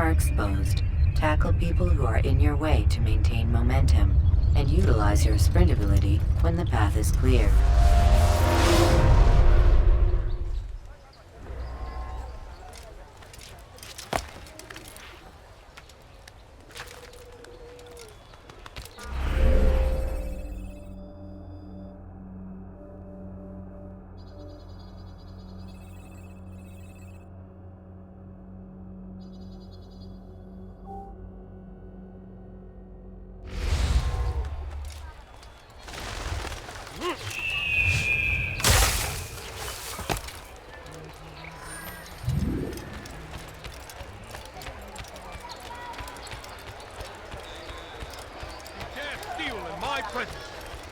are exposed, tackle people who are in your way to maintain momentum, and utilize your sprint ability when the path is clear.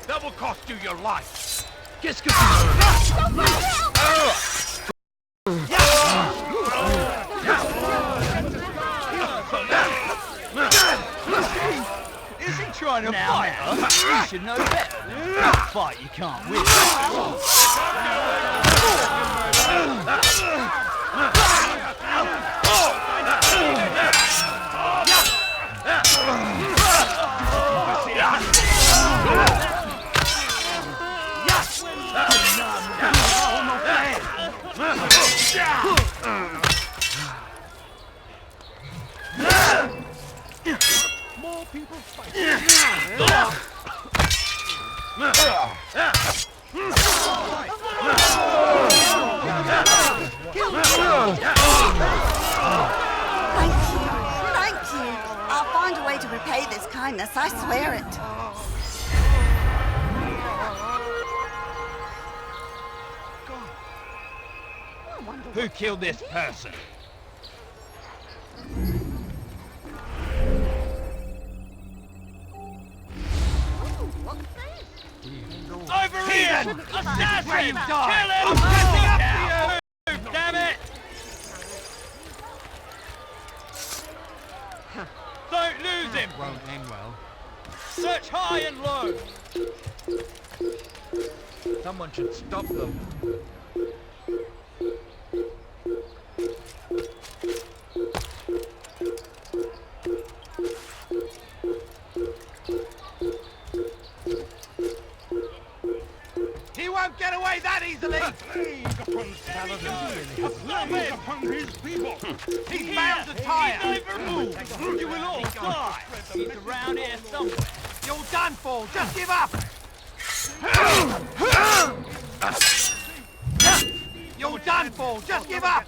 That will cost you your life. Qu'est-ce que Is he trying to fight us? You should know better. Don't fight you can't win. more people fight? Thank you. I'll find a way to repay this kindness, I swear it. Who killed this person? Over here! Assassin! Kill him! I'm catching up to you! Damn it! Don't lose him! Won't end well. Search high and low! Someone should stop them. He won't get away that easily! A plague upon Saladin! A plague upon his people! He's bound to tire! Never move! You will all die! He's around here somewhere. You're done for! Just give up! You're done for! Just give up!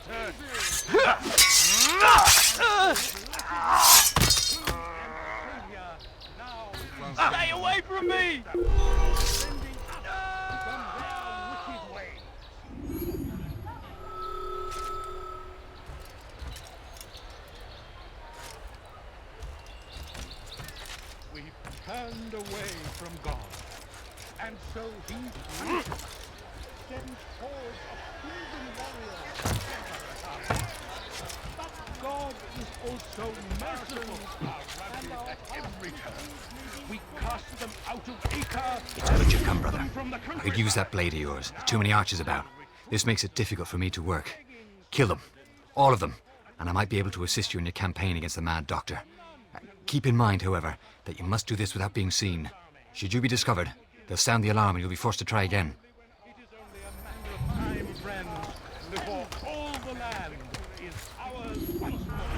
Stay away from me! We've turned away from God, and so He sends hordes of heathen warriors. But God is also merciful, and at every turn we cast them out of Acre. It's good you come, brother. From the I country. could use that blade of yours. There's too many archers about. This makes it difficult for me to work. Kill them. All of them. And I might be able to assist you in your campaign against the Mad Doctor. Keep in mind, however, that you must do this without being seen. Should you be discovered, they'll sound the alarm and you'll be forced to try again. It is only a matter of time, friends, before all the land is ours once more.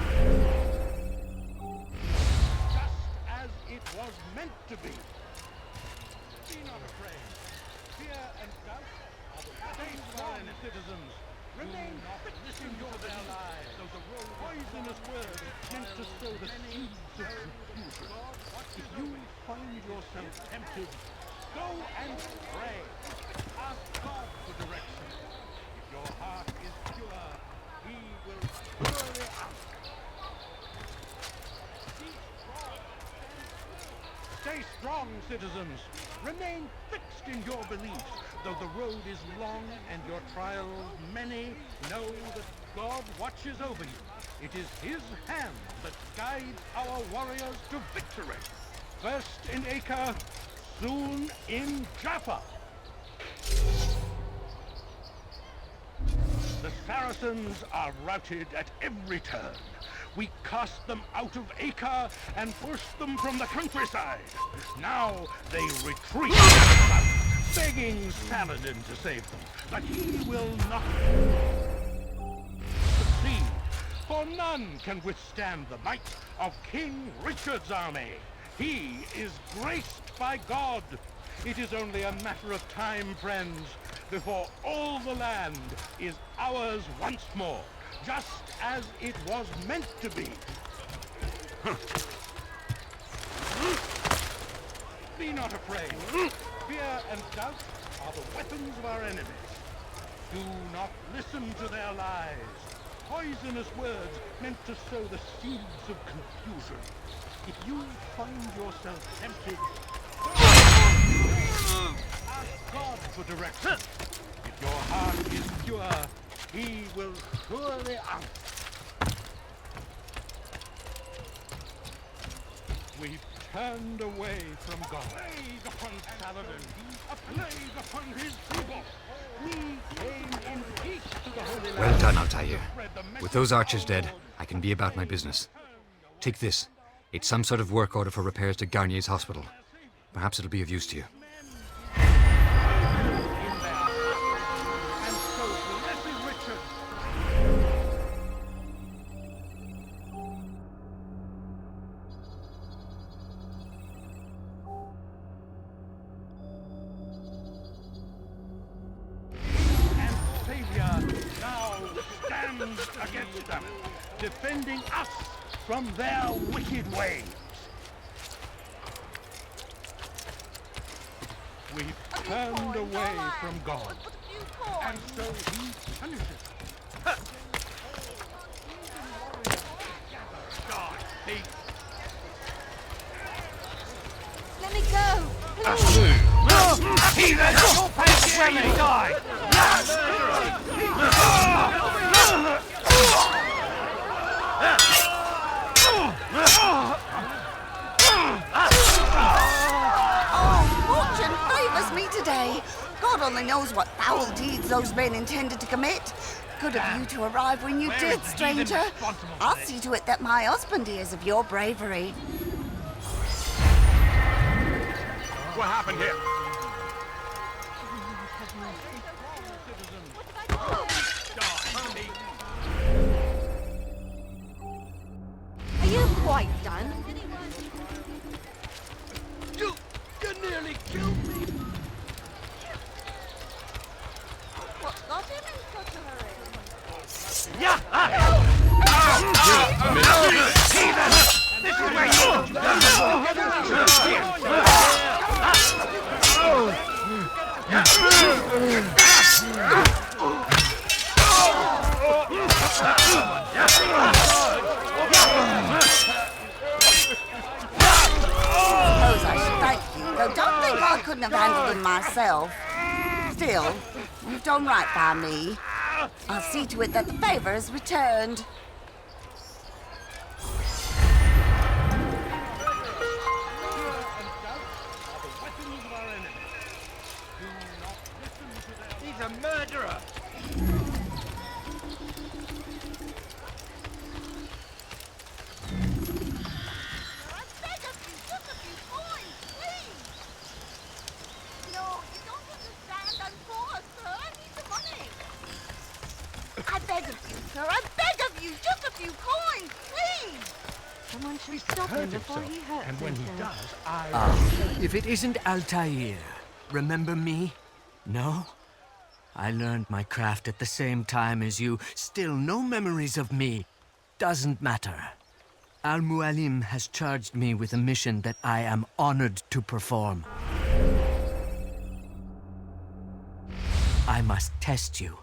Just as it was meant to be. Be not afraid. Fear and doubt are the stay strong, citizens. Remain fixed in your lives. Those poisonous words meant to sow the seeds of confusion. If you find yourself tempted, go and pray. Ask God for direction. If your heart is pure, He will surely answer. Stay strong, citizens. Remain fixed in your beliefs. Though the road is long and your trials many, know that God watches over you. It is His hand that guides our warriors to victory. First in Acre, soon in Jaffa. The Saracens are routed at every turn. We cast them out of Acre and pushed them from the countryside. Now they retreat, begging Saladin to save them, but he will not succeed, for none can withstand the might of King Richard's army. He is graced by God. It is only a matter of time, friends, before all the land is ours once more, just as it was meant to be. Be not afraid. Fear and doubt are the weapons of our enemies. Do not listen to their lies. Poisonous words meant to sow the seeds of confusion. If you find yourself tempted, ask God for direction. If your heart is pure, he will surely answer. We've turned away from God. A plague upon Saladin, a plague upon his people. We came in peace to the Holy Land. Well done, Altair. With those archers dead, I can be about my business. Take this. It's some sort of work order for repairs to Garnier's hospital. Perhaps it'll be of use to you. Against them, defending us from their wicked ways. We've turned away from God, and so he punishes us. God, peace. Let me go, That's please. move. Heathen! You'll pay when they die! Fortune favors me today. God only knows what foul deeds those men intended to commit. Good of you to arrive when you did, stranger. I'll see to it that my husband hears of your bravery. What happened here? Are you quite done? You nearly killed me! What got him in such a hurry? Yeah! This is where Suppose I should thank you, though don't think I couldn't have handled him myself. Still, you've done right by me. I'll see to it that the favor is returned. he's a murderer! I beg of you, sir. I beg of you. Just a few coins, please. Someone should stop him before he hurts And when he himself. does, If it isn't Altair, remember me? No? I learned my craft at the same time as you. Still no memories of me. Doesn't matter. Al-Mualim has charged me with a mission that I am honored to perform. I must test you.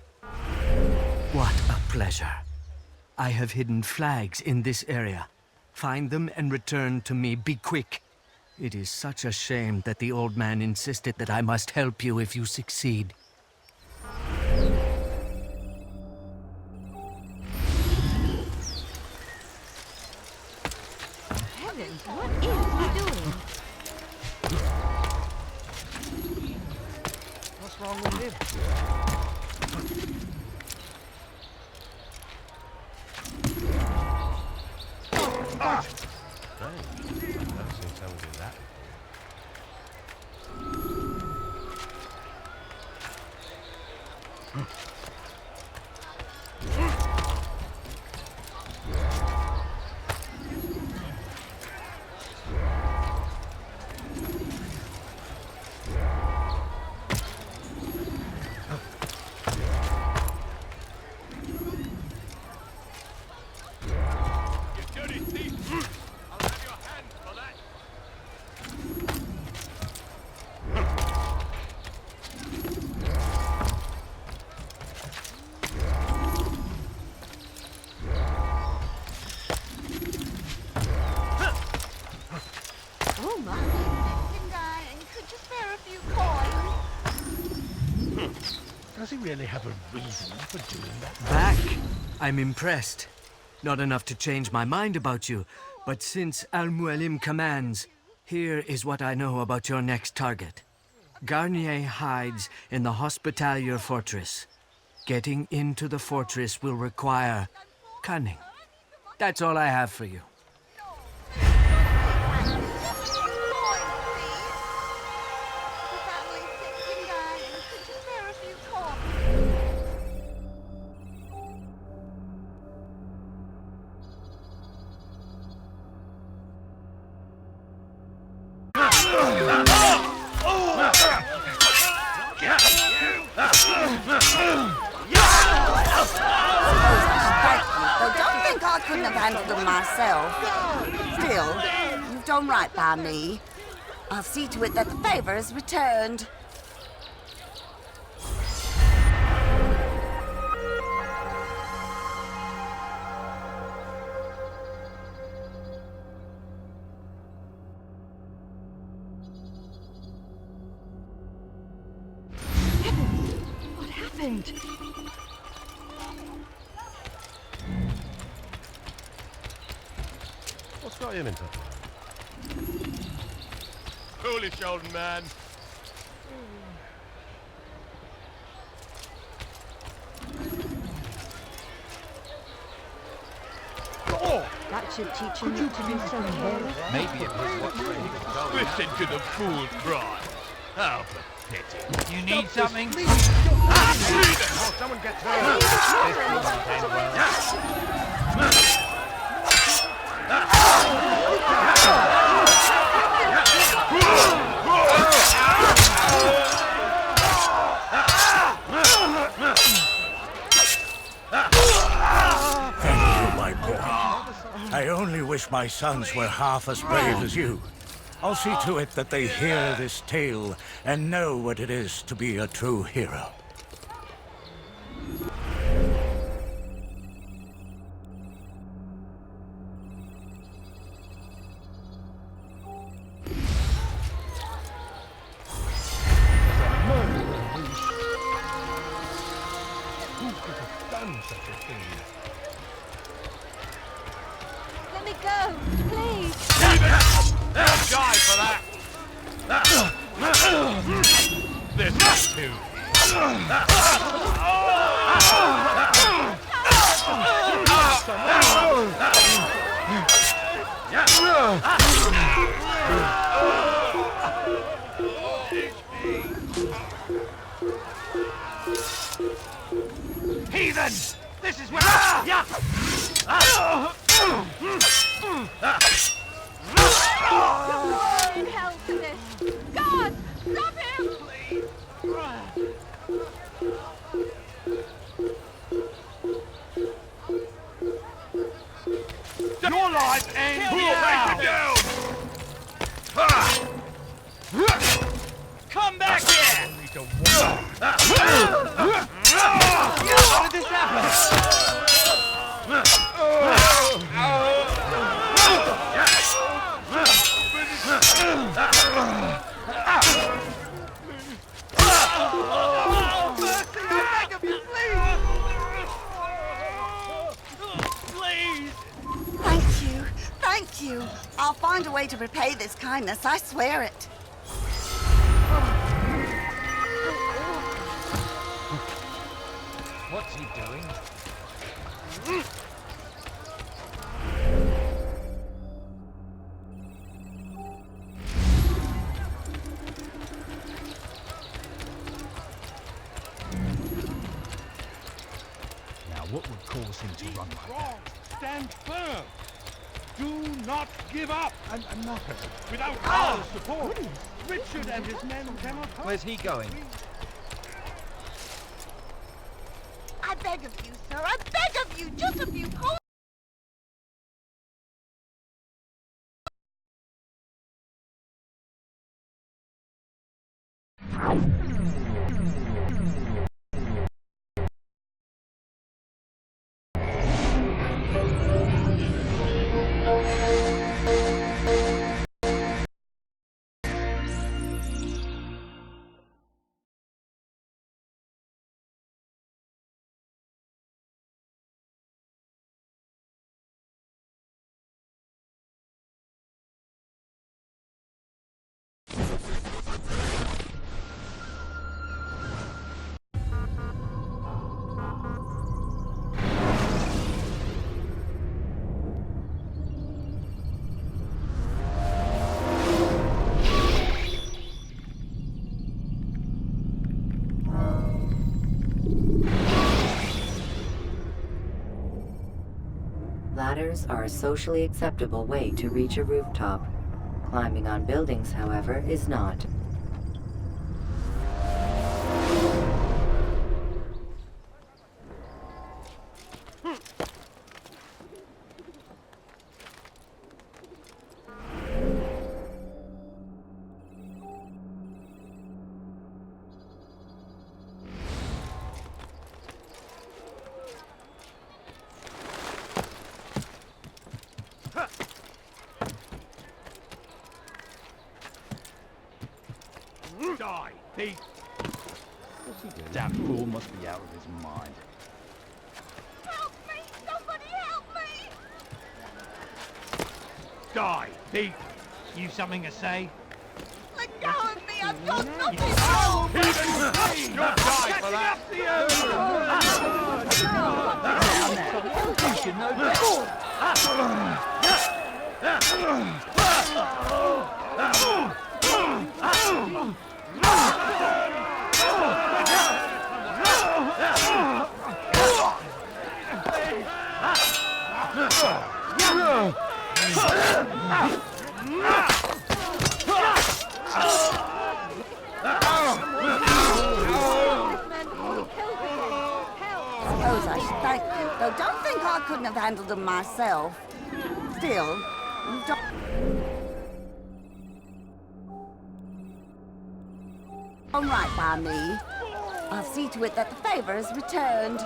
What a pleasure. I have hidden flags in this area. Find them and return to me. Be quick. It is such a shame that the old man insisted that I must help you if you succeed. Heavens, what is he doing? What's wrong with him? Never seen someone do that. Oh my. Could you spare a few coins? Does he really have a reason for doing that? Back. I'm impressed. Not enough to change my mind about you, but since Al-Mualim commands, here is what I know about your next target. Garnier hides in the Hospitalier Fortress. Getting into the fortress will require cunning. That's all I have for you. I couldn't have handled them myself. Still, you've done right by me. I'll see to it that the favor is returned. What happened? What's got him into? Foolish old man. That should teach him not to be so bold. Maybe it was what's ready to go. Listen to the fool cry. How pathetic. You need something? Oh, someone gets hurt. Thank you, my boy. I only wish my sons were half as brave as you. I'll see to it that they hear this tale and know what it is to be a true hero. Who could have done such a thing? Let me go, please. They'll die for that. There's not two. Heathens! This is where... In hell for this. God, stop him! Your life ends here. Come back here! How did this happen? Thank you. I'll find a way to repay this kindness, I swear it. What's he doing? what would cause him to run like that? Stand firm. Do not give up. I'm not hurt. Without our support, Richard and his men cannot hold. Where's he going? I beg of you, sir. I beg of you. Just a few coins. Ladders are a socially acceptable way to reach a rooftop. Climbing on buildings, however, is not. Die, thief! That fool must be out of his mind. Help me! Somebody help me! Die, thief! You something to say? Let go of me! I've got nothing wrong! You'll die for that! You should know better. Suppose I should thank you, though don't think I couldn't have handled them myself. Still, you don't... Done right by me. I'll see to it that the favor is returned.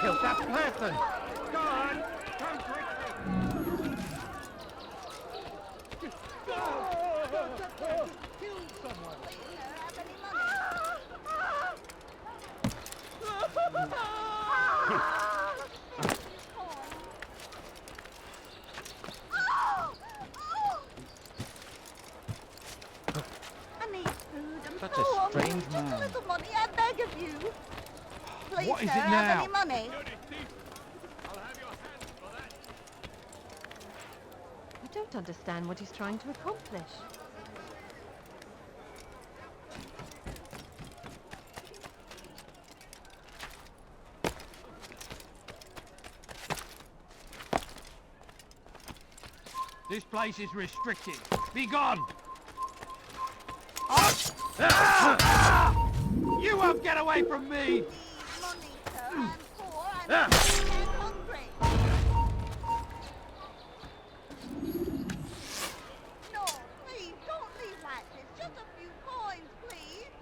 Killed that person! Go on! Come quickly! Kill someone! I need food and Such a fuel. strange Just man. a little money, I beg of you. Please, What is sir, it have now? any money? I don't understand what he's trying to accomplish. This place is restricted. Be gone! You won't get away from me! Need money, sir. I'm poor. I'm sick and hungry. No, please, don't leave like this. Just a few coins, please.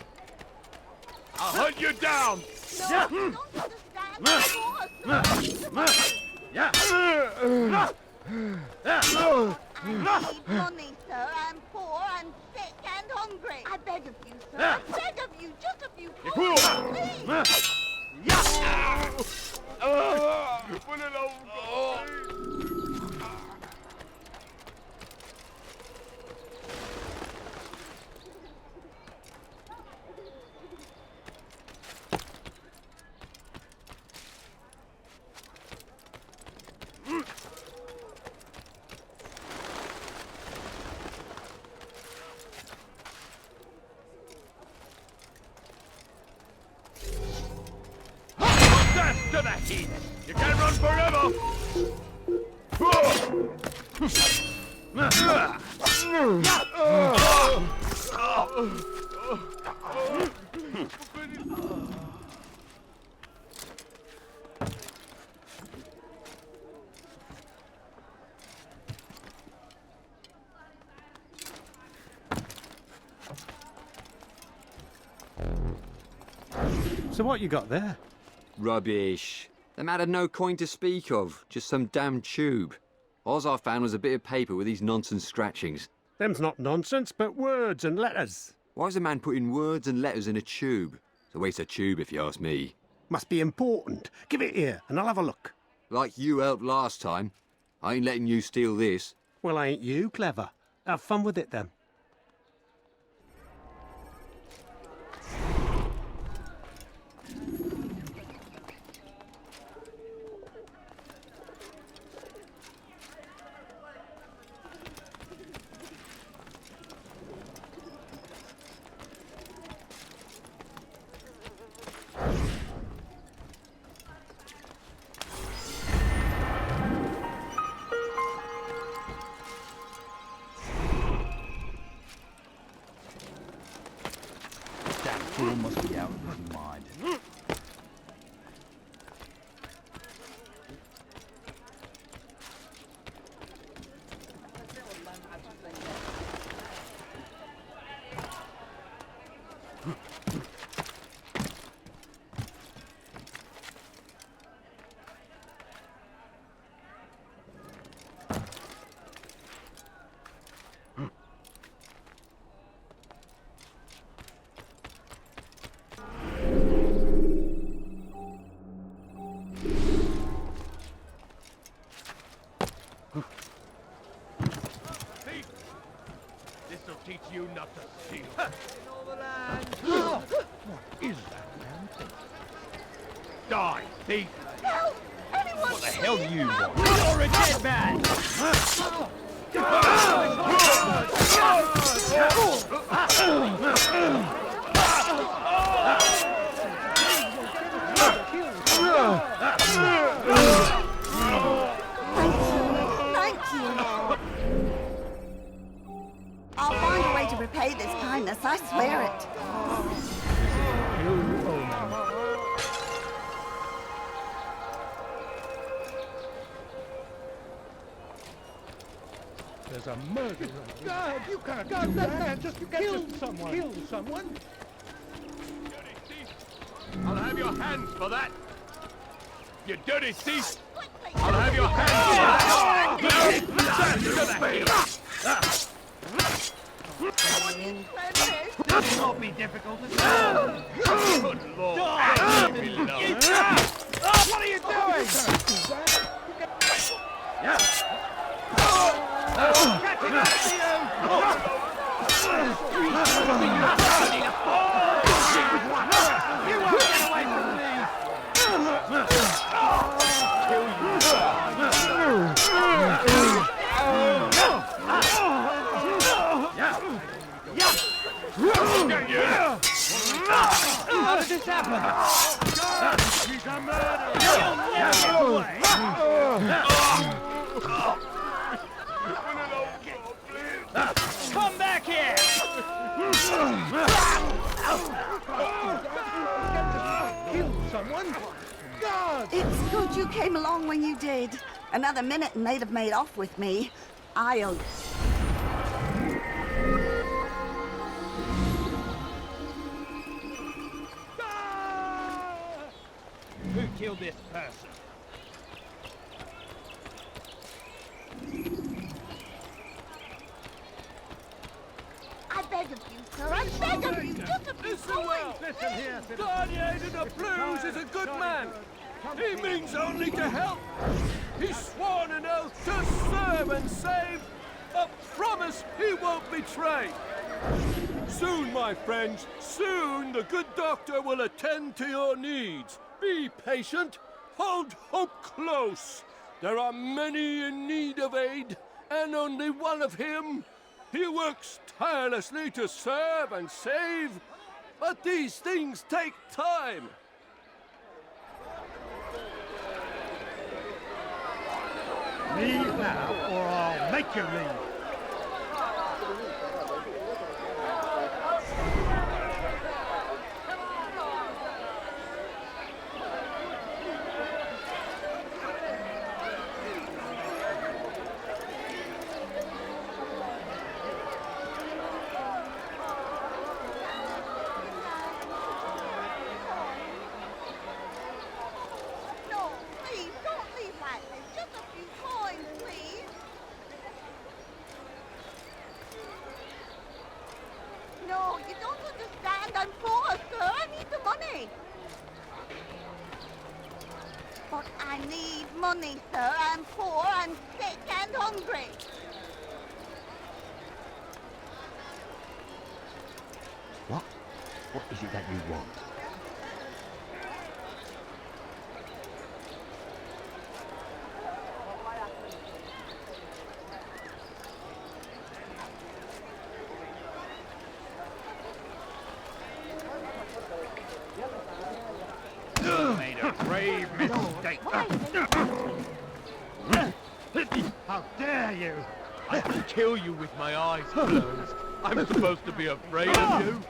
I'll hunt you down! No, you don't understand. I'm poor, sir. I need money, sir. I'm poor, I'm sick and hungry. I beg of you, sir. I beg of you, just a few coins, please. Death to the heathen! You can't run forever! So what you got there? Rubbish. The man had no coin to speak of, just some damn tube. All I found was a bit of paper with these nonsense scratchings. Them's not nonsense, but words and letters. Why's a man putting words and letters in a tube? It's a waste of tube, if you ask me. Must be important. Give it here, and I'll have a look. Like you helped last time. I ain't letting you steal this. Well, ain't you clever? Have fun with it, then. That fool must be out of his mind. This'll teach you not to steal. What is that damn thing? Die, thief! Help! Anyone What the hell do you want? You're a dead man! Thank you. I'll find a way to repay this kindness, I swear it. There's a murderer. God, you can't do that. Man just killed someone. Kill someone? Dirty thief! I'll have your hands for that! You dirty thief! I'll have your hands for that! This will not be difficult at all! Good Lord! What are you doing? Catching up to you! You won't get away from me! How did this happen? He's a murderer! Come back here! Kill someone? God! It's good you came along when you did. Another minute and they'd have made off with me. I'll... Who killed this person? I beg of you, sir, I beg of you, just a few coins. Listen here, citizen. Guardian of the Blues is a good man. He means only to help. He's sworn an oath to serve and save. A promise he won't betray. Soon, my friends, soon the good doctor will attend to your needs. Be patient. Hold hope close. There are many in need of aid, and only one of him. He works tirelessly to serve and save, but these things take time. Leave now, or I'll make you leave. No, please, don't leave like this. Just a few coins, please. No, you don't understand. I'm poor, sir. I need the money. But I need money, sir. I'm poor, I'm sick and hungry. What? What is it that you want? You made a grave mistake. How dare you? I can kill you with my eyes closed. I'm supposed to be afraid of you?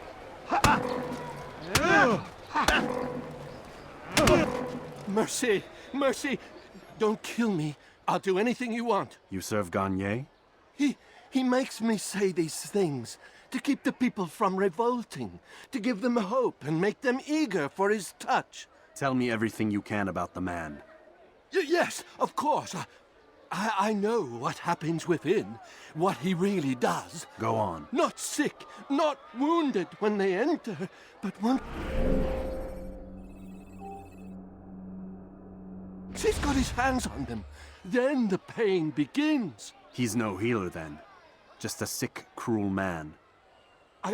Mercy! Mercy! Don't kill me. I'll do anything you want. You serve Gagne? He makes me say these things to keep the people from revolting, to give them hope and make them eager for his touch. Tell me everything you can about the man. Yes, of course. I know what happens within, what he really does. Go on. Not sick, not wounded when they enter, but once he's got his hands on them, then the pain begins. He's no healer then. Just a sick, cruel man.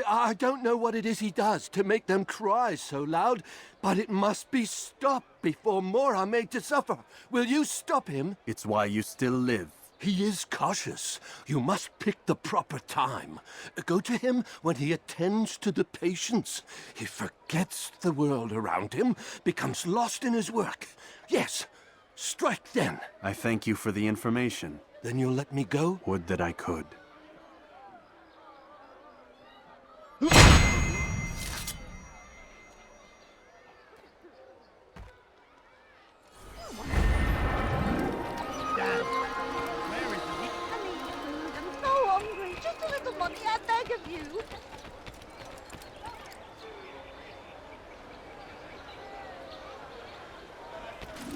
I don't know what it is he does to make them cry so loud, but it must be stopped before more are made to suffer. Will you stop him? It's why you still live. He is cautious. You must pick the proper time. Go to him when he attends to the patients. He forgets the world around him, becomes lost in his work. Yes, strike then. I thank you for the information. Then you'll let me go? Would that I could.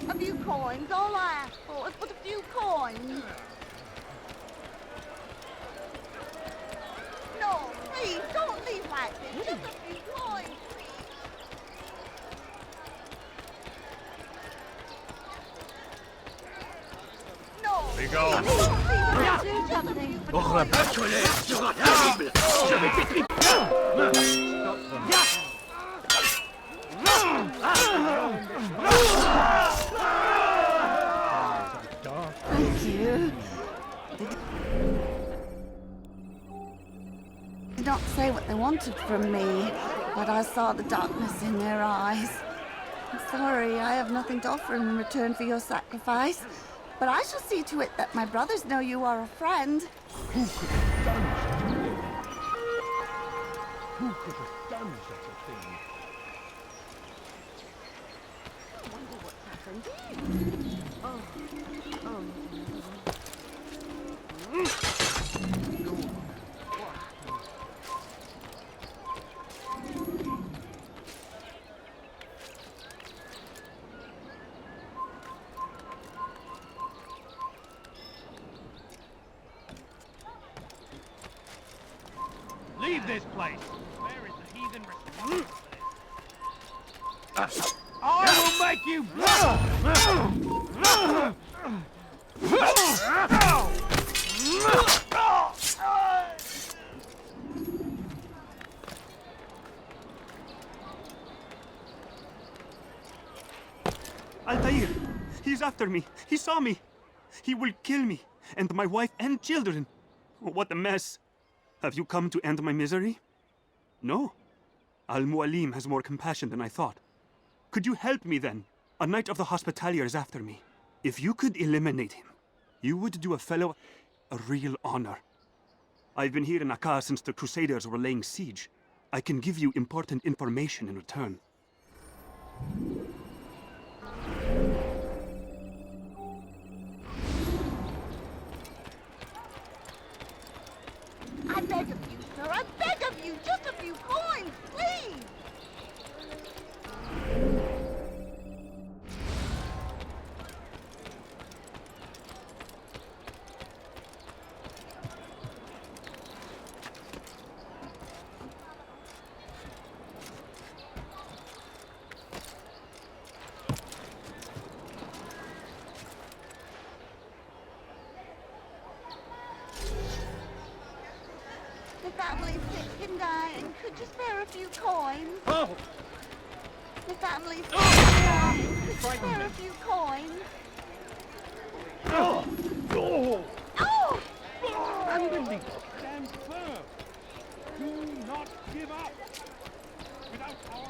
A few coins, all I ask for is but a few coins. No, please, don't leave like this. Just a few coins, please. No, Be gone. Do something. Thank you. They did not say what they wanted from me, but I saw the darkness in their eyes. I'm sorry, I have nothing to offer in return for your sacrifice, but I shall see to it that my brothers know you are a friend. Who could have done such a thing? Who could have done such a thing? I wonder what's happened. Leave this place. Where is the heathen responsible for this? I will make you Altair! He's after me! He saw me! He will kill me, and my wife and children! What a mess! Have you come to end my misery? No. Al-Mualim has more compassion than I thought. Could you help me then? A knight of the Hospitalier is after me. If you could eliminate him, You would do a fellow a real honor. I've been here in Akkar since the Crusaders were laying siege. I can give you important information in return. I beg of you, sir, I beg of you, just a few coins, please! The family's sick and dying. Could you spare a few coins? Oh! The family's sick and dying. Could you spare a few coins? Oh! Oh! Oh! Unbelievable. Stand firm. Do not give up. Without our...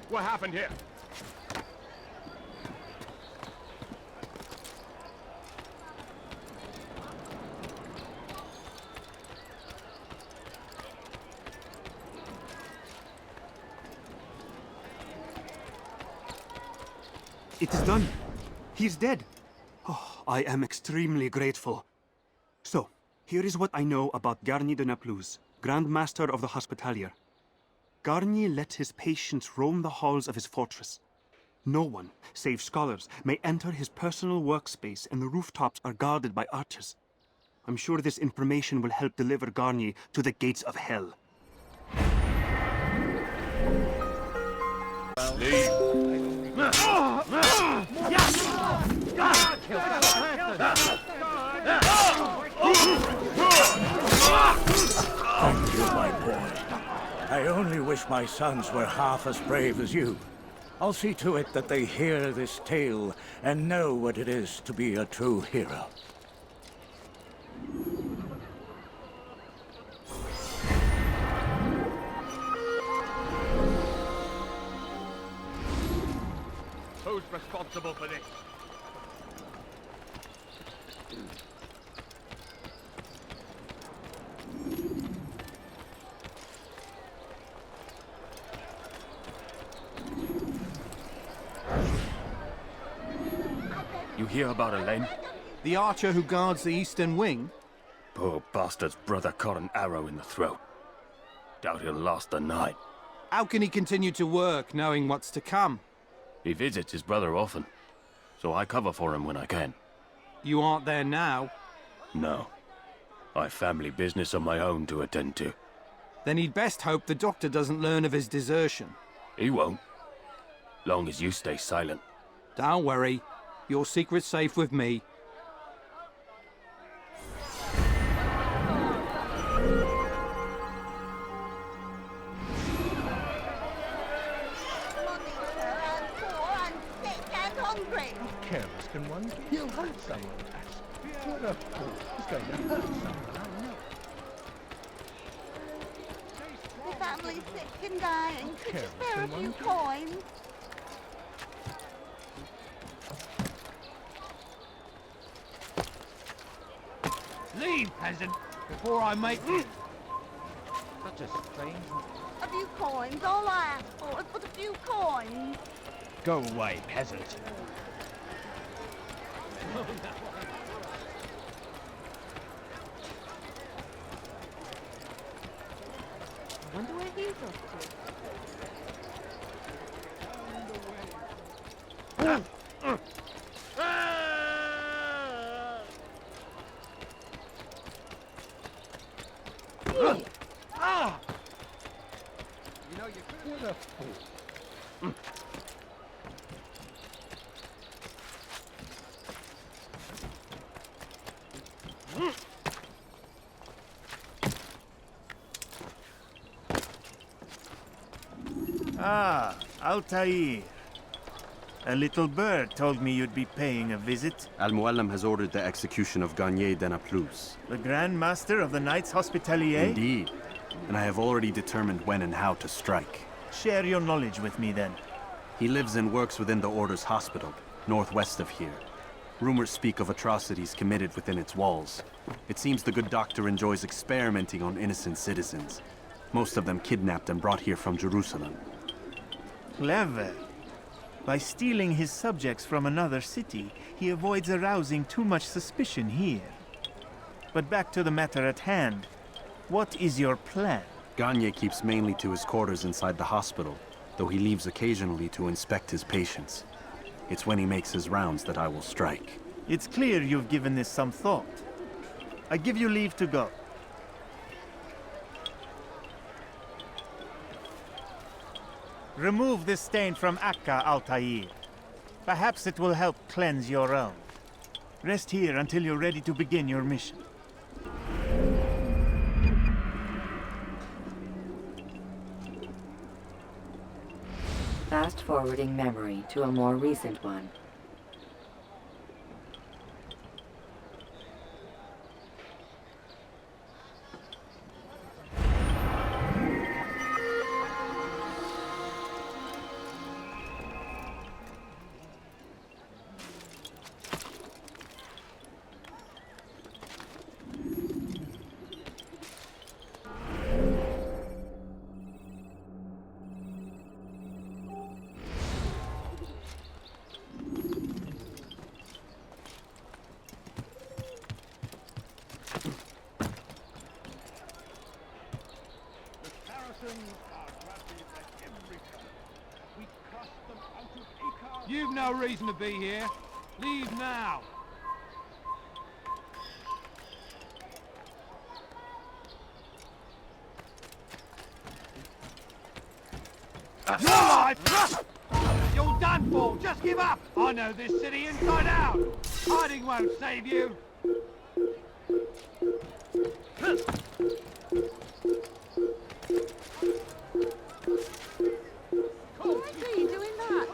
What happened here? It is done. He's dead. Oh, I am extremely grateful. So, here is what I know about Garnier de Naplouse, Grand Master of the Hospitalier. Garnier let his patients roam the halls of his fortress. No one, save scholars, may enter his personal workspace, and the rooftops are guarded by archers. I'm sure this information will help deliver Garnier to the gates of hell. Thank you, my boy. I only wish my sons were half as brave as you. I'll see to it that they hear this tale and know what it is to be a true hero. Who's responsible for this? You hear about Elaine? The archer who guards the eastern wing? Poor bastard's brother caught an arrow in the throat. Doubt he'll last the night. How can he continue to work, knowing what's to come? He visits his brother often, so I cover for him when I can. You aren't there now? No. I've family business of my own to attend to. Then he'd best hope the doctor doesn't learn of his desertion. He won't. Long as you stay silent. Don't worry. Your secret's safe with me. Careless can one be? He'll hurt someone. What a fool. He's going to hurt someone. The family's sick and dying. Could you spare a few coins? Leave, peasant, before I make it. Such a strange... A few coins. All I ask for is but a few coins. Go away, peasant. I wonder where he's off to. You know, you could have... What a fool. Ah, Altair. A little bird told me you'd be paying a visit. Al-Muallim has ordered the execution of Garnier de Naplouse. The Grand Master of the Knights Hospitalier? Indeed. And I have already determined when and how to strike. Share your knowledge with me, then. He lives and works within the Order's hospital, northwest of here. Rumors speak of atrocities committed within its walls. It seems the good doctor enjoys experimenting on innocent citizens. Most of them kidnapped and brought here from Jerusalem. Clever. By stealing his subjects from another city, he avoids arousing too much suspicion here. But back to the matter at hand. What is your plan? Garnier keeps mainly to his quarters inside the hospital, though he leaves occasionally to inspect his patients. It's when he makes his rounds that I will strike. It's clear you've given this some thought. I give you leave to go. Remove this stain from Akka, Altair. Perhaps it will help cleanse your own. Rest here until you're ready to begin your mission. Fast-forwarding memory to a more recent one. You've no reason to be here. Leave now. Your life! You're done for! Just give up! I know this city inside out! Hiding won't save you! Why are you doing that?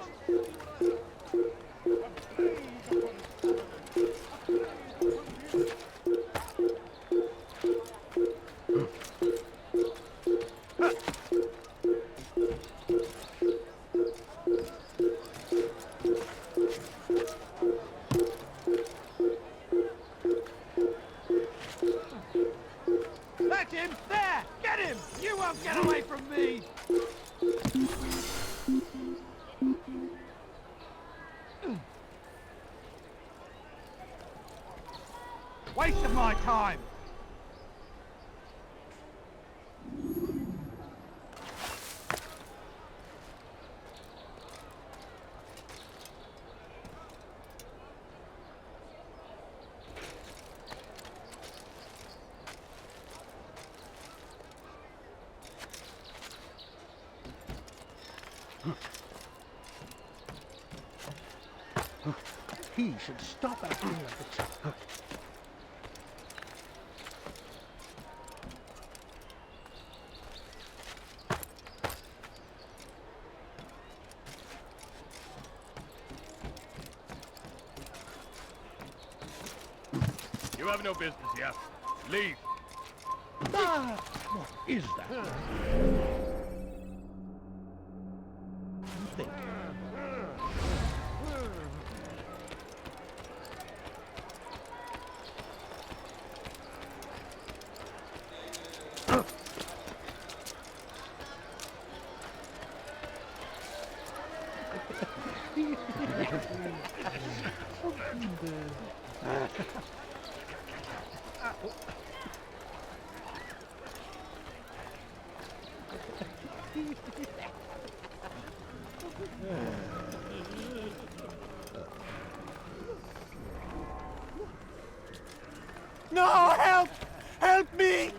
That's him! There! Get him! You won't get away from me! Waste of my time! He should stop acting like a child. You have no business here. Leave. What is that? Think. No! Help! Help me!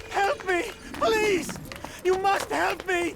Help me! Please! You must help me!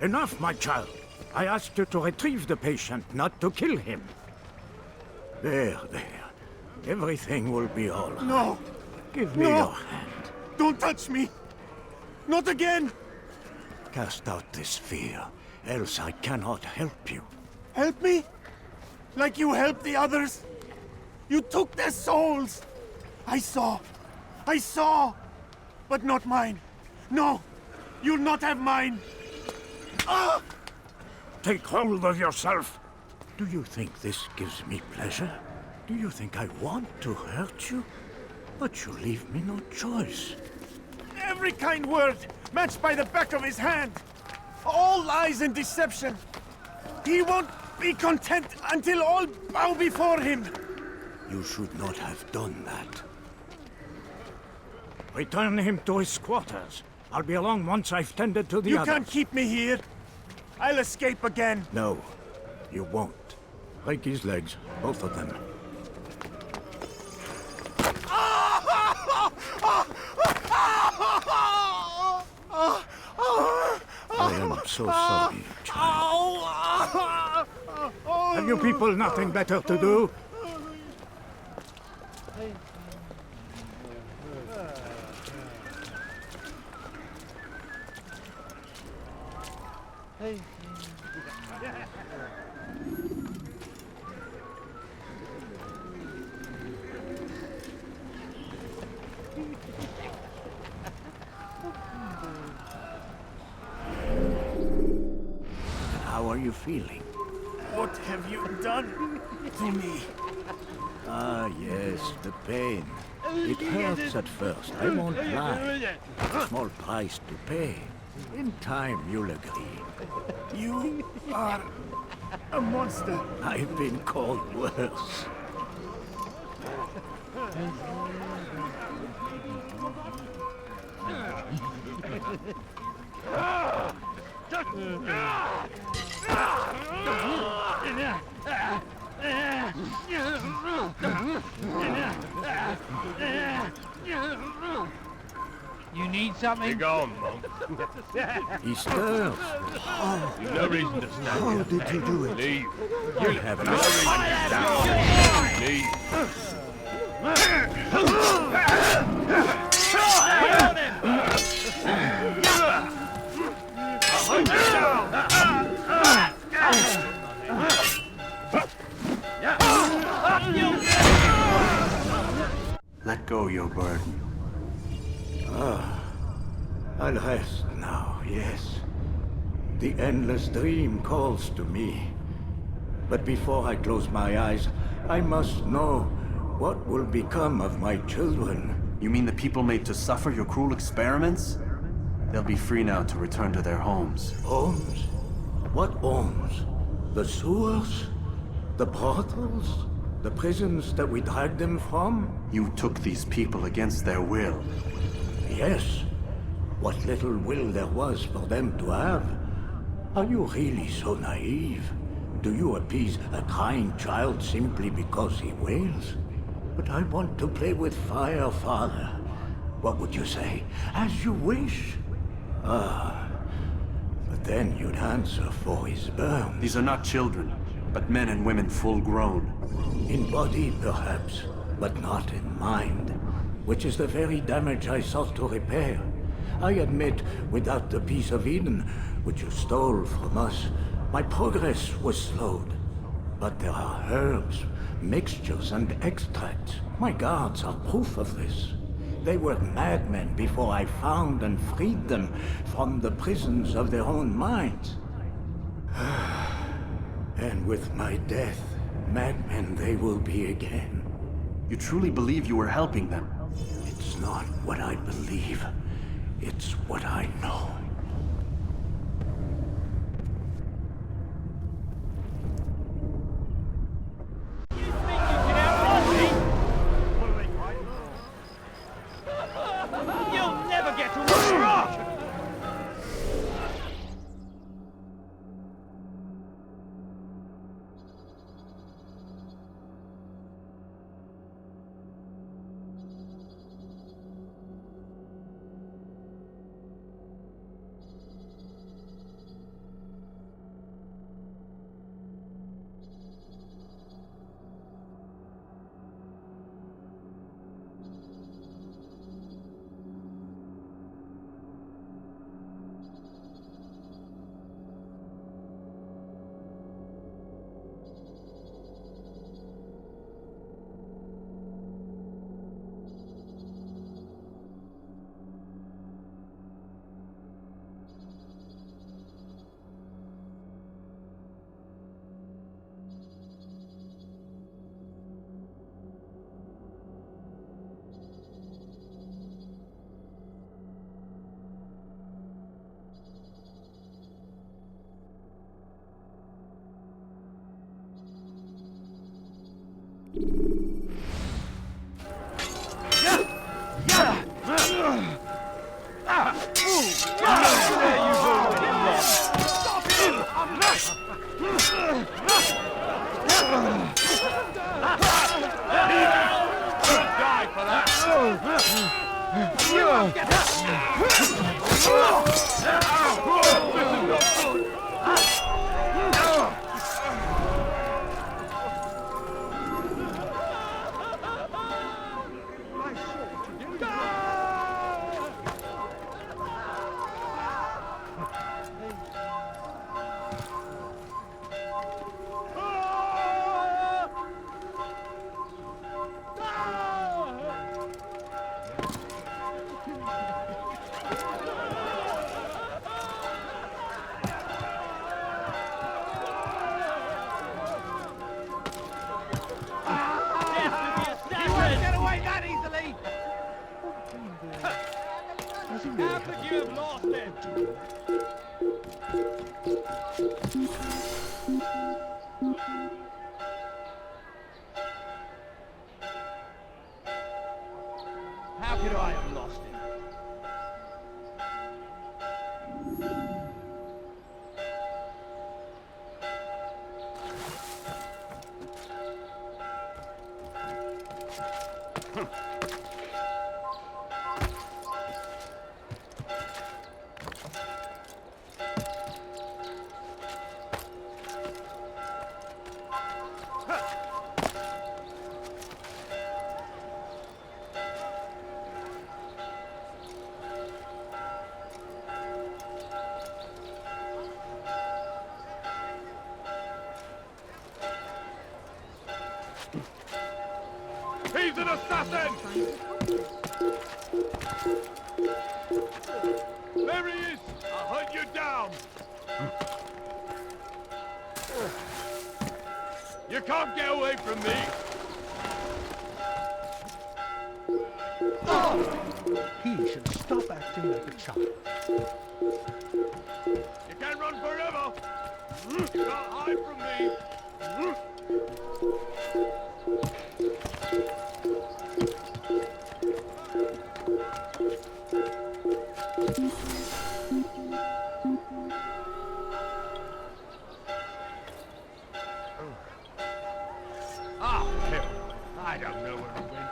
Enough, my child. I asked you to retrieve the patient, not to kill him. There. Everything will be all right. No! Give me your hand. Don't touch me! Not again! Cast out this fear, else I cannot help you. Help me? Like you helped the others? You took their souls! I saw! But not mine! No! You'll not have mine! Ah! Take hold of yourself! Do you think this gives me pleasure? Do you think I want to hurt you? But you leave me no choice. Every kind word matched by the back of his hand! All lies and deception! He won't be content until all bow before him! You should not have done that. Return him to his quarters. I'll be along once I've tended to the others. You can't keep me here! I'll escape again! No, you won't. Break his legs, both of them. I am so sorry, child. Have you people nothing better to do? How are you feeling? What have you done to me? Ah, yes, the pain. It hurts at first, I won't lie. A small price to pay. In time, you'll agree. You are a monster. I've been called worse. You need something? Be gone, monk. He stirs. You've no reason to stand here. How did you do it? Leave. You have no no reason to stand here. Let go your burden. I'll rest now, yes. The endless dream calls to me. But before I close my eyes, I must know what will become of my children. You mean the people made to suffer your cruel experiments? They'll be free now to return to their homes. Homes? What homes? The sewers? The brothels? The prisons that we dragged them from? You took these people against their will. Yes. What little will there was for them to have. Are you really so naive? Do you appease a crying child simply because he wails? But I want to play with fire, Father. What would you say? As you wish. But then you'd answer for his burn. These are not children, but men and women full grown. In body, perhaps, but not in mind. Which is the very damage I sought to repair. I admit, without the piece of Eden, which you stole from us, my progress was slowed. But there are herbs, mixtures, and extracts. My guards are proof of this. They were madmen before I found and freed them from the prisons of their own minds. And with my death, madmen they will be again. You truly believe you were helping them? It's not what I believe. It's what I know. You'll never get to rock! How could I have lost him? He's an assassin! There he is! I'll hunt you down! You can't get away from me! He should stop acting like a child. You can't run forever! You can't hide from me! Ah, hell. I don't know where he went.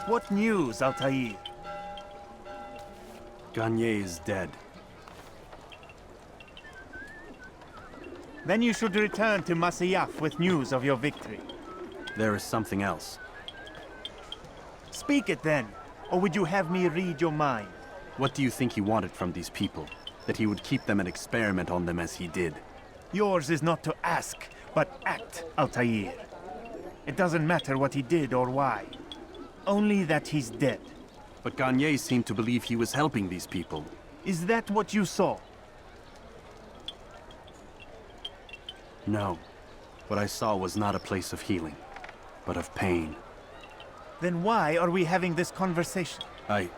What news, Altair? Garnier is dead. Then you should return to Masyaf with news of your victory. There is something else. Speak it then, or would you have me read your mind? What do you think he wanted from these people? That he would keep them and experiment on them as he did? Yours is not to ask, but act, Altair. It doesn't matter what he did or why. Only that he's dead. But Garnier seemed to believe he was helping these people. Is that what you saw? No. What I saw was not a place of healing, but of pain. Then why are we having this conversation? I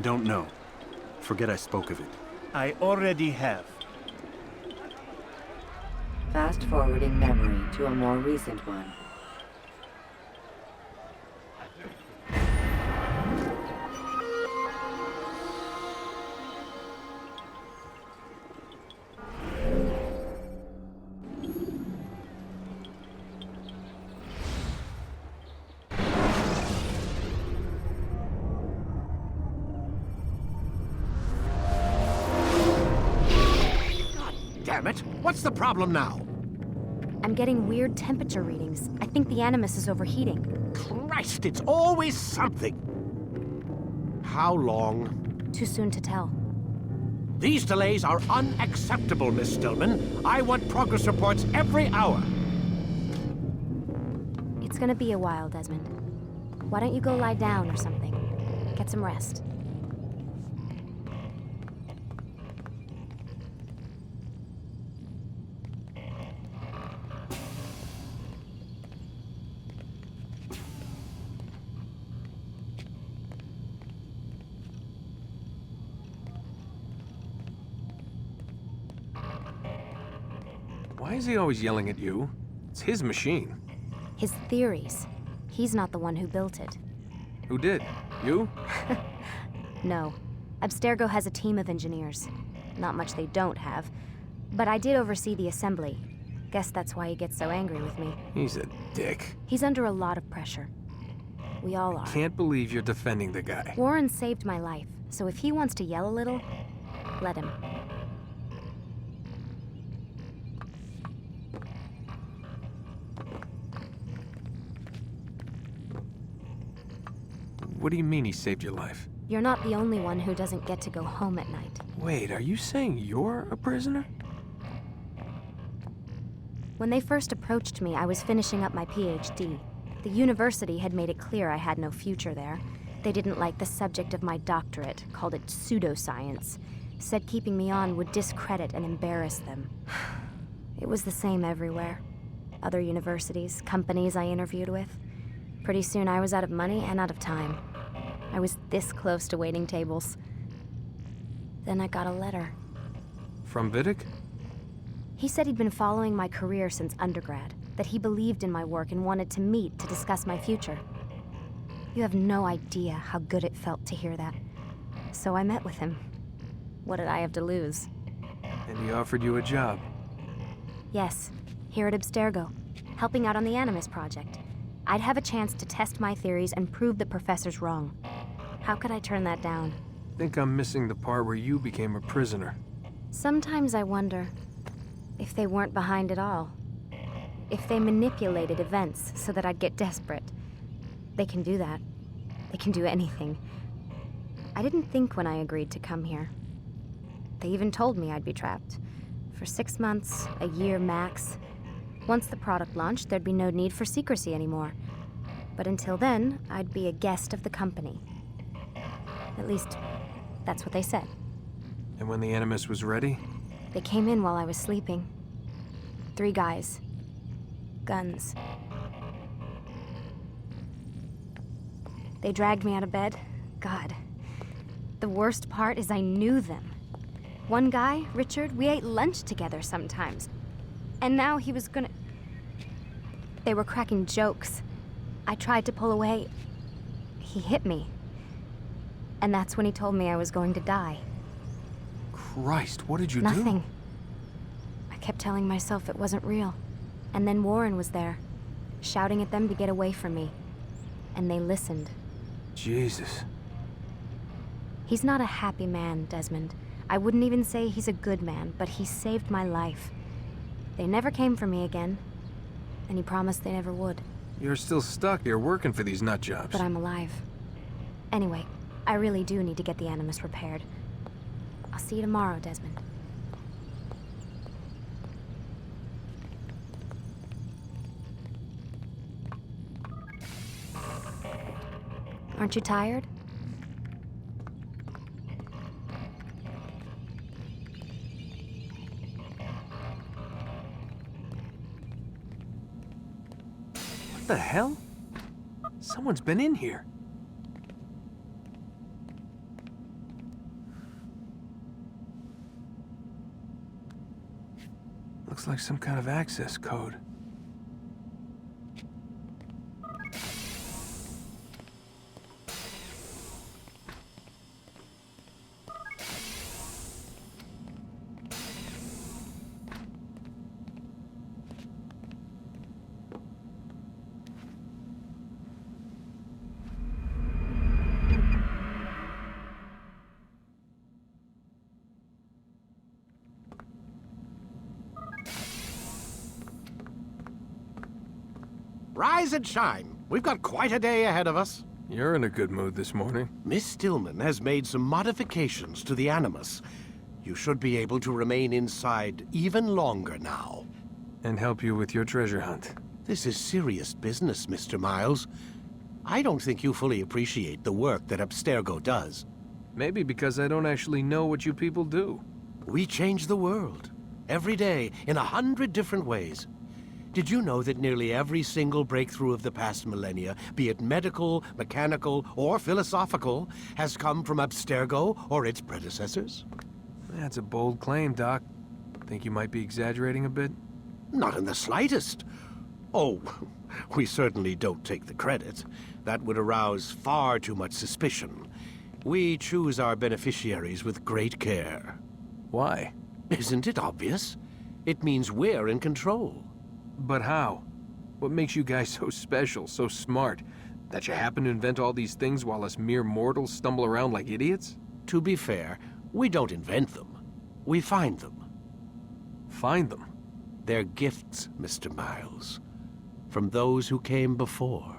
don't know. Forget I spoke of it. I already have. Fast-forwarding memory to a more recent one. Damn it! What's the problem now? I'm getting weird temperature readings. I think the Animus is overheating. Christ, it's always something! How long? Too soon to tell. These delays are unacceptable, Miss Stillman. I want progress reports every hour. It's gonna be a while, Desmond. Why don't you go lie down or something? Get some rest. Why is he always yelling at you? It's his machine. His theories. He's not the one who built it. Who did? You? No. Abstergo has a team of engineers. Not much they don't have. But I did oversee the assembly. Guess that's why he gets so angry with me. He's a dick. He's under a lot of pressure. We all are. Can't believe you're defending the guy. Warren saved my life, so if he wants to yell a little, let him. What do you mean he saved your life? You're not the only one who doesn't get to go home at night. Wait, are you saying you're a prisoner? When they first approached me, I was finishing up my PhD. The university had made it clear I had no future there. They didn't like the subject of my doctorate, called it pseudoscience. Said keeping me on would discredit and embarrass them. It was the same everywhere. Other universities, companies I interviewed with. Pretty soon I was out of money and out of time. I was this close to waiting tables. Then I got a letter. From Vidic? He said he'd been following my career since undergrad, that he believed in my work and wanted to meet to discuss my future. You have no idea how good it felt to hear that. So I met with him. What did I have to lose? And he offered you a job? Yes, here at Abstergo, helping out on the Animus project. I'd have a chance to test my theories and prove the professor's wrong. How could I turn that down? I think I'm missing the part where you became a prisoner. Sometimes I wonder if they weren't behind it all. If they manipulated events so that I'd get desperate. They can do that. They can do anything. I didn't think when I agreed to come here. They even told me I'd be trapped. For 6 months, a year max. Once the product launched, there'd be no need for secrecy anymore. But until then, I'd be a guest of the company. At least, that's what they said. And when the Animus was ready? They came in while I was sleeping. 3 guys. Guns. They dragged me out of bed. God. The worst part is I knew them. One guy, Richard, we ate lunch together sometimes. And now he was gonna... They were cracking jokes. I tried to pull away. He hit me. And that's when he told me I was going to die. Christ, what did you do? Nothing. I kept telling myself it wasn't real. And then Warren was there, shouting at them to get away from me. And they listened. Jesus. He's not a happy man, Desmond. I wouldn't even say he's a good man, but he saved my life. They never came for me again, and he promised they never would. You're still stuck here working for these nut jobs. But I'm alive. Anyway, I really do need to get the Animus repaired. I'll see you tomorrow, Desmond. Aren't you tired? What the hell? Someone's been in here. Looks like some kind of access code. Rise and shine. We've got quite a day ahead of us. You're in a good mood this morning. Miss Stillman has made some modifications to the Animus. You should be able to remain inside even longer now. And help you with your treasure hunt. This is serious business, Mr. Miles. I don't think you fully appreciate the work that Abstergo does. Maybe because I don't actually know what you people do. We change the world. Every day, in 100 different ways. Did you know that nearly every single breakthrough of the past millennia, be it medical, mechanical, or philosophical, has come from Abstergo or its predecessors? That's a bold claim, Doc. Think you might be exaggerating a bit? Not in the slightest. Oh, we certainly don't take the credit. That would arouse far too much suspicion. We choose our beneficiaries with great care. Why? Isn't it obvious? It means we're in control. But how? What makes you guys so special, so smart? That you happen to invent all these things while us mere mortals stumble around like idiots? To be fair, we don't invent them. We find them. Find them? They're gifts, Mr. Miles. From those who came before.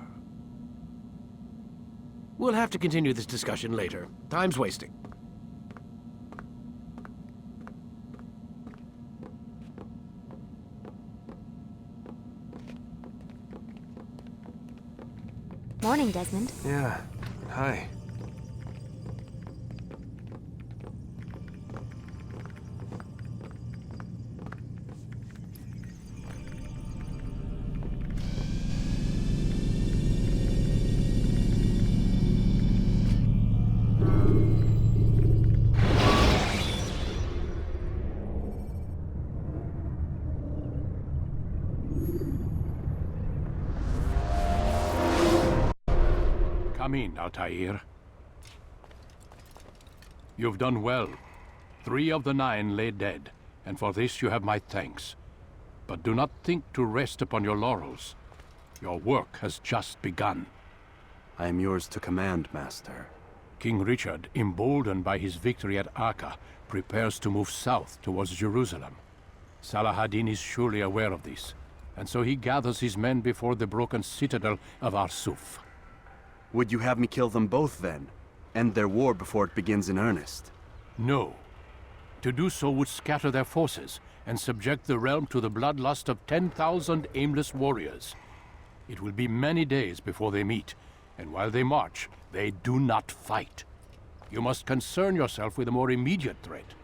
We'll have to continue this discussion later. Time's wasting. Morning, Desmond. Yeah. Hi. Come in, Altair. You've done well. 3 of the 9 lay dead, and for this you have my thanks. But do not think to rest upon your laurels. Your work has just begun. I am yours to command, Master. King Richard, emboldened by his victory at Acre, prepares to move south towards Jerusalem. Salah-ad-Din is surely aware of this, and so he gathers his men before the broken citadel of Arsuf. Would you have me kill them both, then? End their war before it begins in earnest? No. To do so would scatter their forces and subject the realm to the bloodlust of 10,000 aimless warriors. It will be many days before they meet, and while they march, they do not fight. You must concern yourself with a more immediate threat.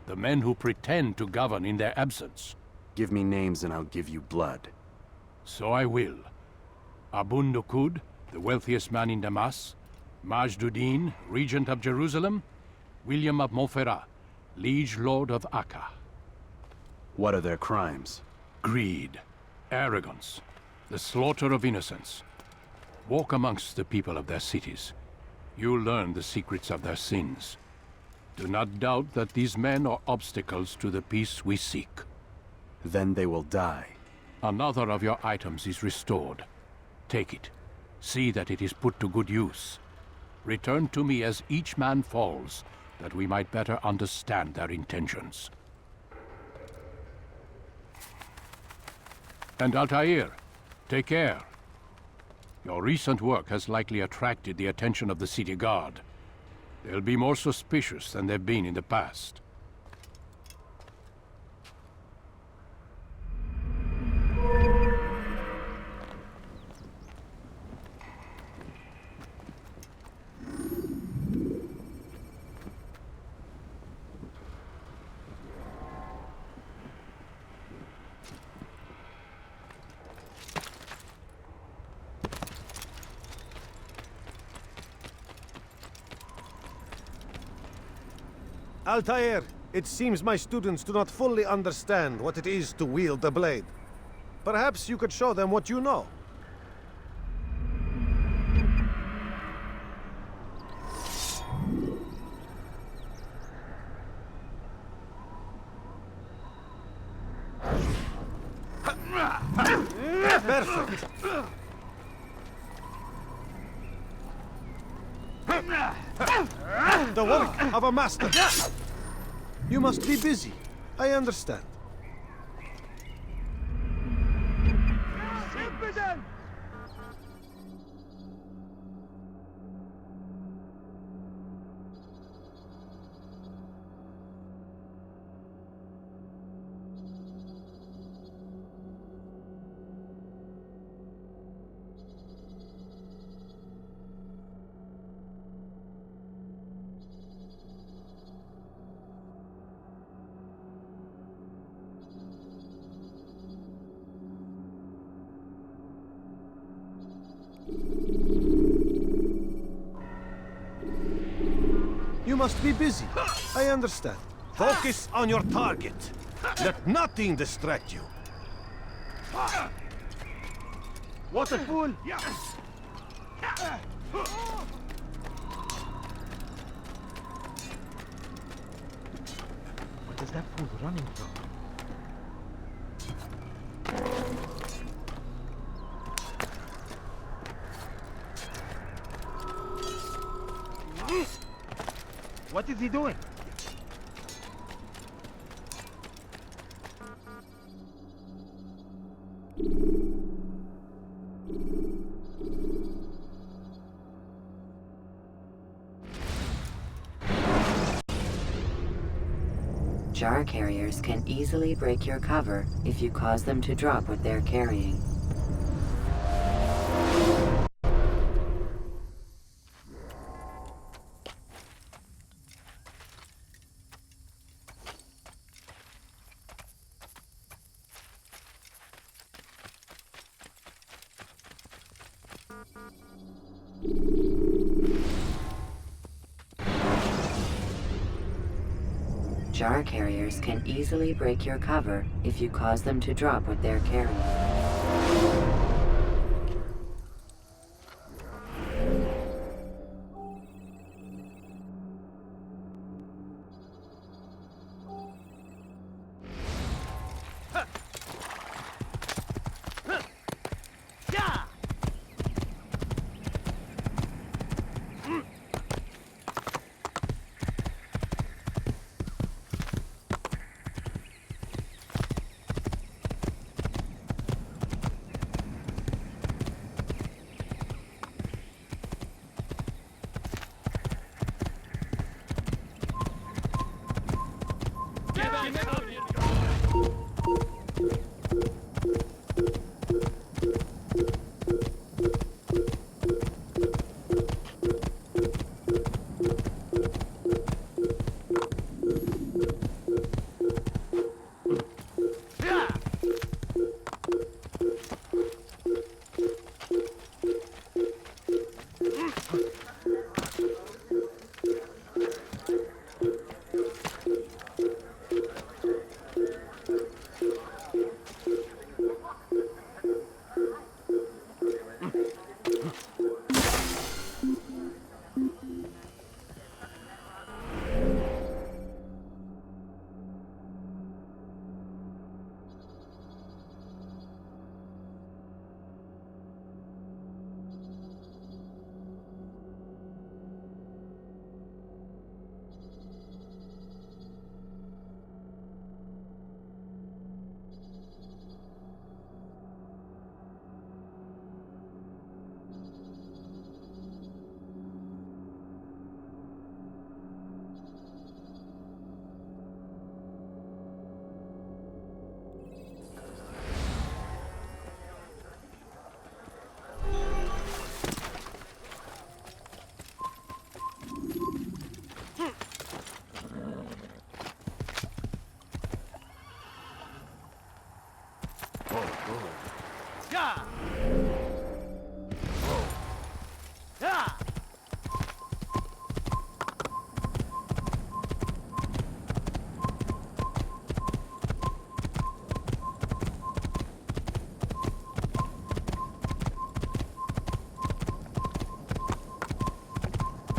The men who pretend to govern in their absence. Give me names and I'll give you blood. So I will. Abun Nukud, the wealthiest man in Damas, Majduddin, regent of Jerusalem, William of Montferrat, liege lord of Acre. What are their crimes? Greed, arrogance, the slaughter of innocents. Walk amongst the people of their cities. You'll learn the secrets of their sins. Do not doubt that these men are obstacles to the peace we seek. Then they will die. Another of your items is restored. Take it. See that it is put to good use. Return to me as each man falls, that we might better understand their intentions. And Altair, take care. Your recent work has likely attracted the attention of the city guard. They'll be more suspicious than they've been in the past. Altair, it seems my students do not fully understand what it is to wield the blade. Perhaps you could show them what you know. Perfect. The work of a master. You must be busy. I understand. You must be busy. I understand. Focus on your target. Let nothing distract you. What a fool! What is that fool running from? What is he doing? Jar carriers can easily break your cover if you cause them to drop what they're carrying. Jar carriers can easily break your cover if you cause them to drop what they're carrying.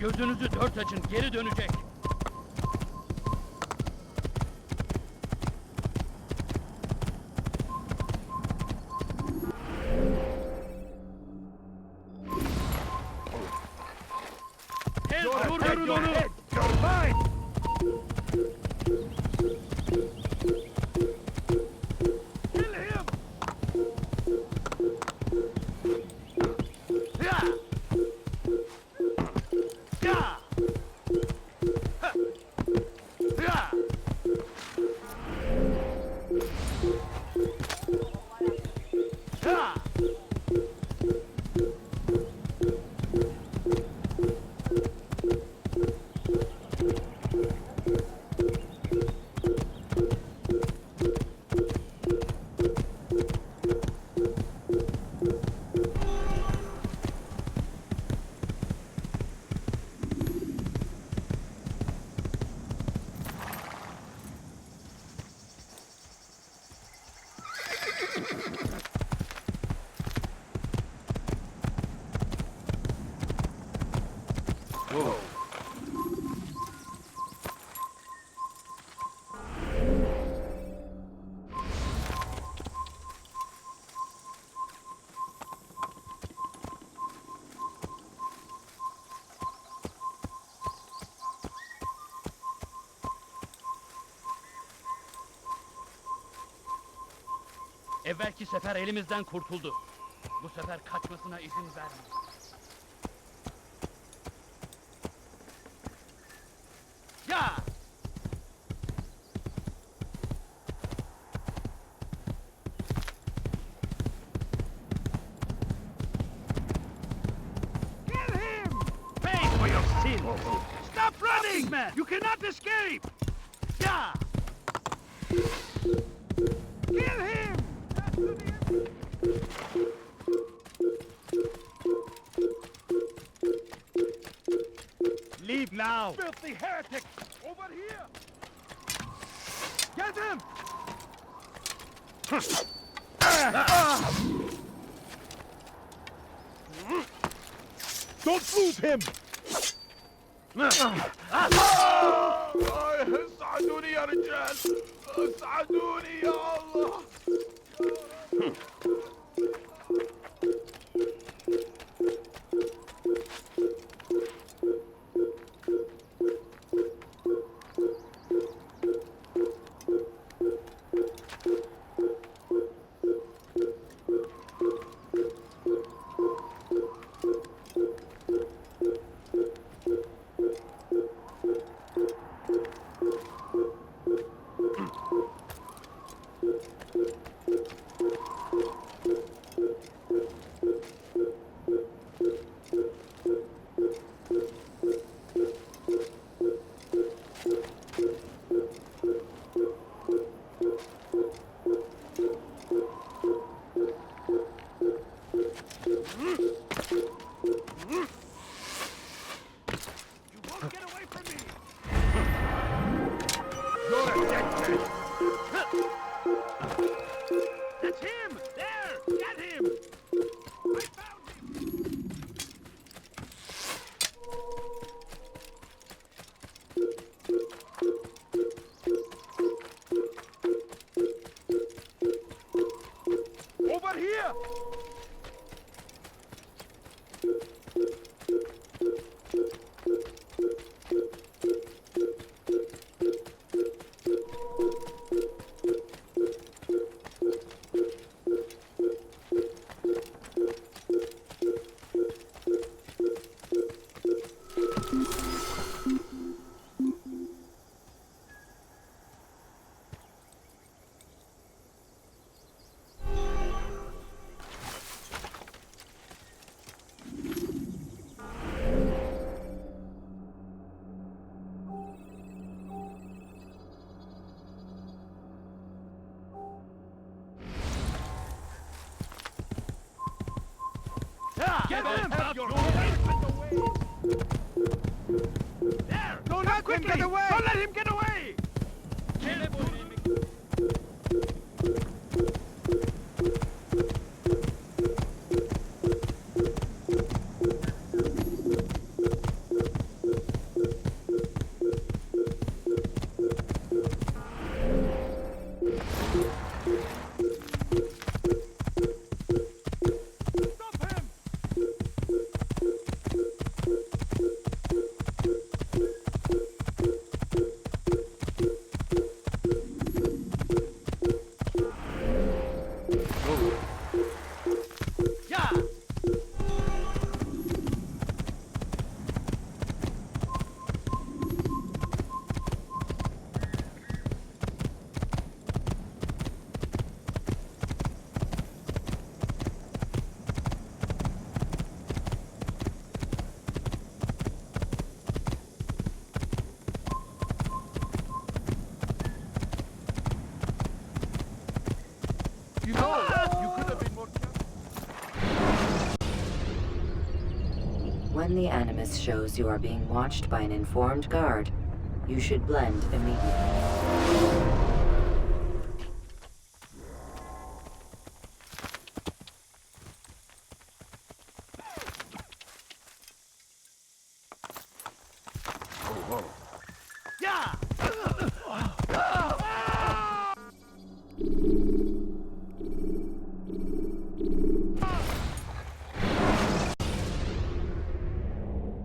Gözünüzü dört açın, geri dönecek. Durdurun onu! Evvelki sefer elimizden kurtuldu. Bu sefer kaçmasına izin verme. Ya! Kill him! Pay for your sins! Stop running! Man, you cannot escape! Ya! Kill him! Leave now! Filthy heretic! Over here! Get him! Don't lose him! ساعدوني يا رجال! ساعدوني يا الله! That's him! There! Get him! I found him! Over here! Get him! Have your way! There! Don't let him get away! Don't let him get away! Kill him! You know, you could have been more careful. When the Animus shows you are being watched by an informed guard, you should blend immediately.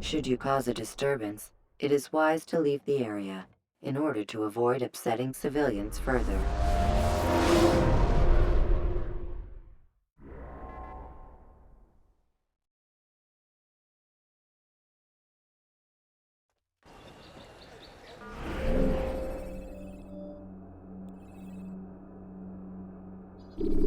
Should you cause a disturbance, it is wise to leave the area in order to avoid upsetting civilians further. You